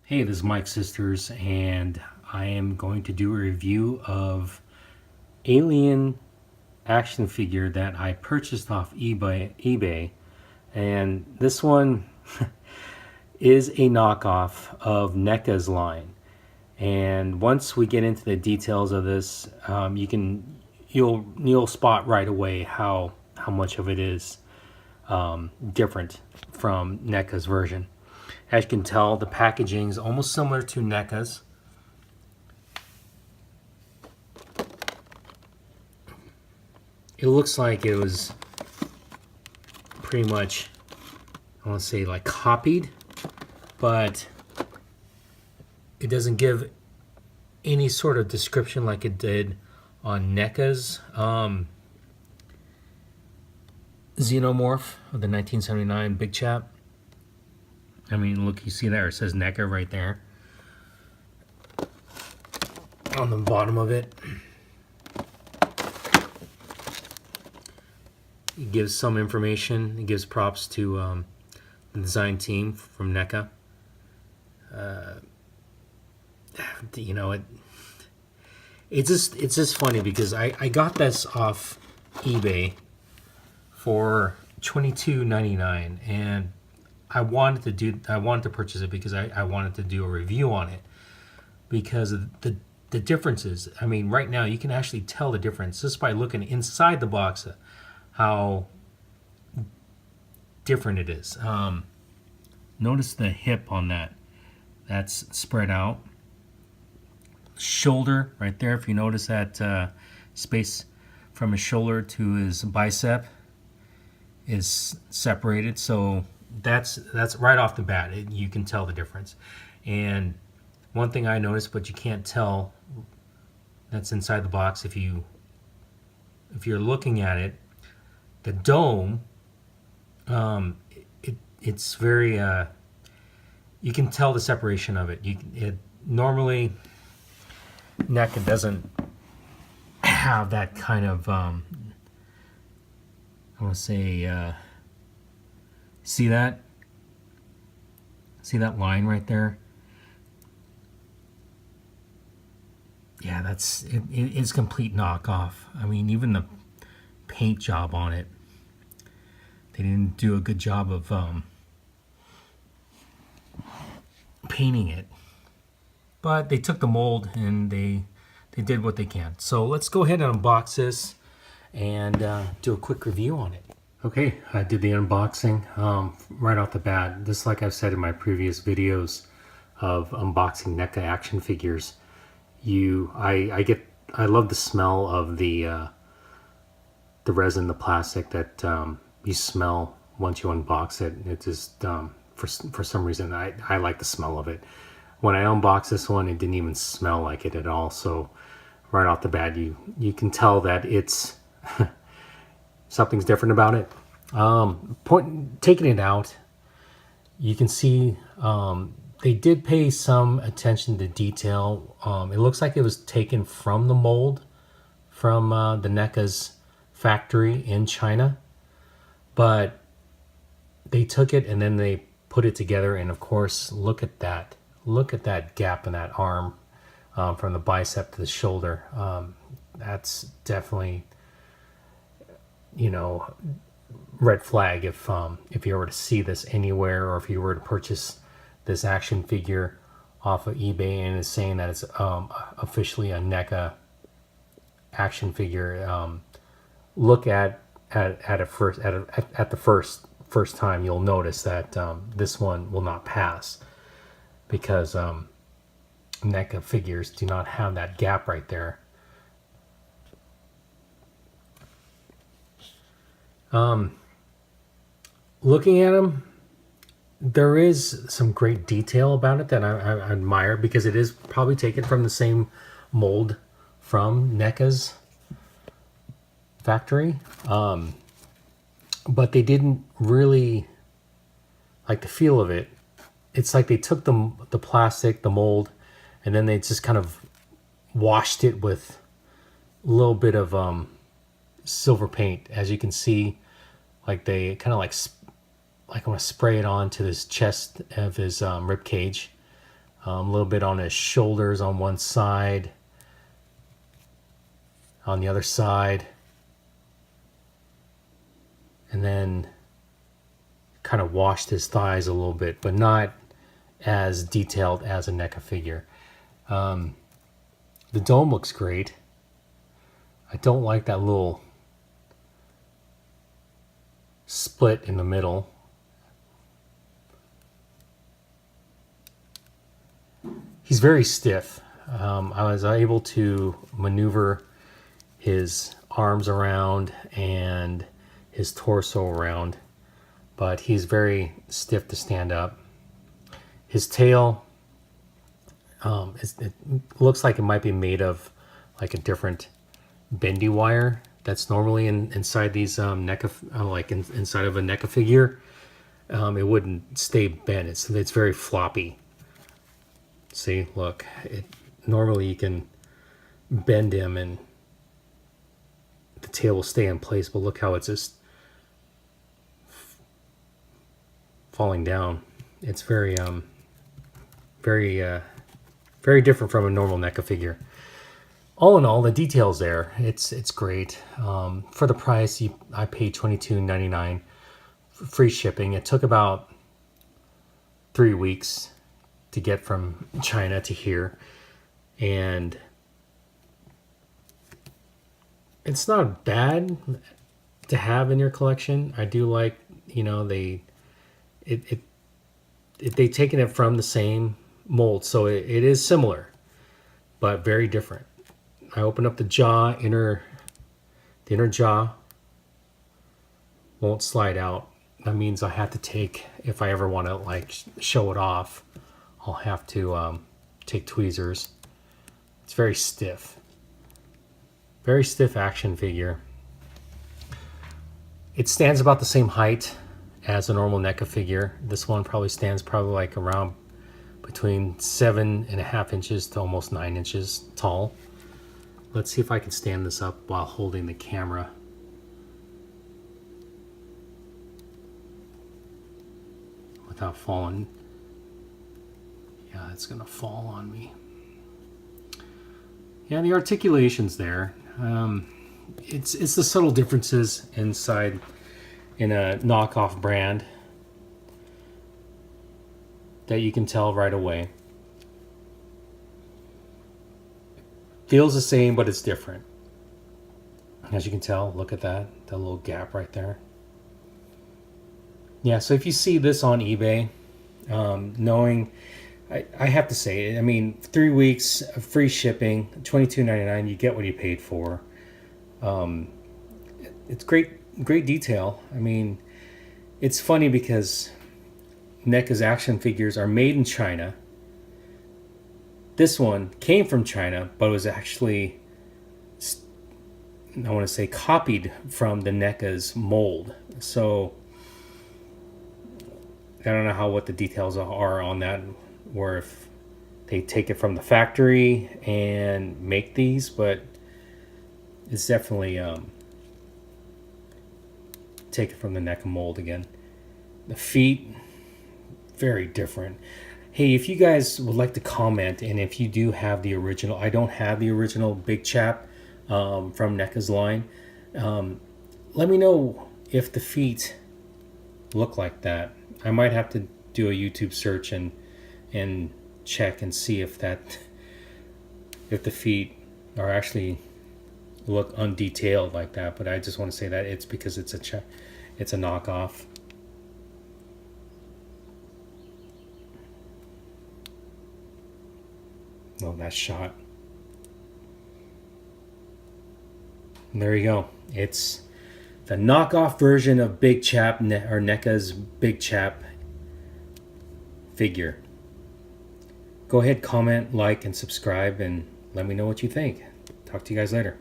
Hey, this is Mike Sisters, and I am going to do a review of Alien action figure that I purchased off eBay. And this one is a knockoff of Neca's line. And once we get into the details of this, you'll spot right away how much of it is different from Neca's version. As you can tell, the packaging is almost similar to Neca's. It looks like it was pretty much, I want to say, like copied, but it doesn't give any sort of description like it did on Neca's xenomorph of the 1979 Big Chap. I mean, look, you see there, it says Neca right there on the bottom of it. It gives some information. It gives props to the design team from Neca. You know, it's just funny because I got this off eBay for $22.99, and I wanted to purchase it because I wanted to do a review on it because of the differences. I mean, right now you can actually tell the difference just by looking inside the box, how different it is. Notice the hip on that's spread out. Shoulder right there, if you notice that space from his shoulder to his bicep is separated, so that's right off the bat. You can tell the difference. And one thing I noticed, but you can't tell that's inside the box if you're looking at it, the dome, it's very you can tell the separation of it. Normally Neca doesn't have that kind of I want to say see that line right there? Yeah, it's complete knockoff. I mean, even the paint job on it, they didn't do a good job of painting it, but they took the mold and they did what they can. So let's go ahead and unbox this and do a quick review on it. Okay, I did the unboxing right off the bat. Just like I've said in my previous videos of unboxing Neca action figures, I love the smell of the resin, the plastic that you smell once you unbox it. It just for some reason I like the smell of it. When I unboxed this one, it didn't even smell like it at all. So right off the bat, you can tell that it's something's different about it. Taking it out, you can see they did pay some attention to detail. It looks like it was taken from the mold from the Neca's factory in China, but they took it and then they put it together. And of course, look at that gap in that arm from the bicep to the shoulder. That's definitely, you know, red flag if you were to see this anywhere, or if you were to purchase this action figure off of eBay and it's saying that it's officially a Neca action figure. Look at the first time, you'll notice that this one will not pass because Neca figures do not have that gap right there. Looking at them, there is some great detail about it that I admire, because it is probably taken from the same mold from Neca's factory, but they didn't really like the feel of it. It's like they took the plastic, the mold, and then they just kind of washed it with a little bit of silver paint. As you can see, like they kind of like I want to spray it onto his chest of his rib cage. A little bit on his shoulders on one side, on the other side, and then kind of washed his thighs a little bit, but not as detailed as a Neca figure. The dome looks great. I don't like that little split in the middle. He's very stiff. I was able to maneuver his arms around and his torso around, but he's very stiff to stand up. His tail, it looks like it might be made of like a different bendy wire that's normally inside these Neca, inside of a Neca figure. It wouldn't stay bent. It's very floppy. See, look, normally you can bend him and the tail will stay in place, but look how it's just falling down. It's very very different from a normal Neca figure. All in all, the details there, it's great. For the price, I paid $22.99 for free shipping. It took about 3 weeks to get from China to here, and it's not bad to have in your collection. I do like, they taken it from the same mold, so it is similar but very different. I open up the jaw, the inner jaw won't slide out. That means I have to take, if I ever want to like show it off, I'll have to take tweezers. It's very stiff action figure. It stands about the same height as a normal Neca figure. This one probably stands like around between 7.5 inches to almost 9 inches tall. Let's see if I can stand this up while holding the camera. Without falling. Yeah, it's gonna fall on me. Yeah, the articulation's there. It's the subtle differences inside in a knockoff brand that you can tell right away. Feels the same, but it's different. As you can tell, look at that little gap right there. Yeah, so if you see this on eBay, knowing, I have to say, I mean, 3 weeks of free shipping, $22.99, you get what you paid for. It's great detail. I mean, it's funny because Neca's action figures are made in China. This one came from China, but it was actually, I want to say, copied from the Neca's mold. So I don't know what the details are on that, or if they take it from the factory and make these, but it's definitely taken from the Neca mold again. The feet, very different. Hey, if you guys would like to comment, and if you do have the original, I don't have the original Big Chap from Neca's line. Let me know if the feet look like that. I might have to do a YouTube search and check and see if the feet are actually look undetailed like that. But I just want to say that it's because it's a knockoff. Oh, that shot. And there you go. It's the knockoff version of Big Chap, or Neca's Big Chap figure. Go ahead, comment, like, and subscribe, and let me know what you think. Talk to you guys later.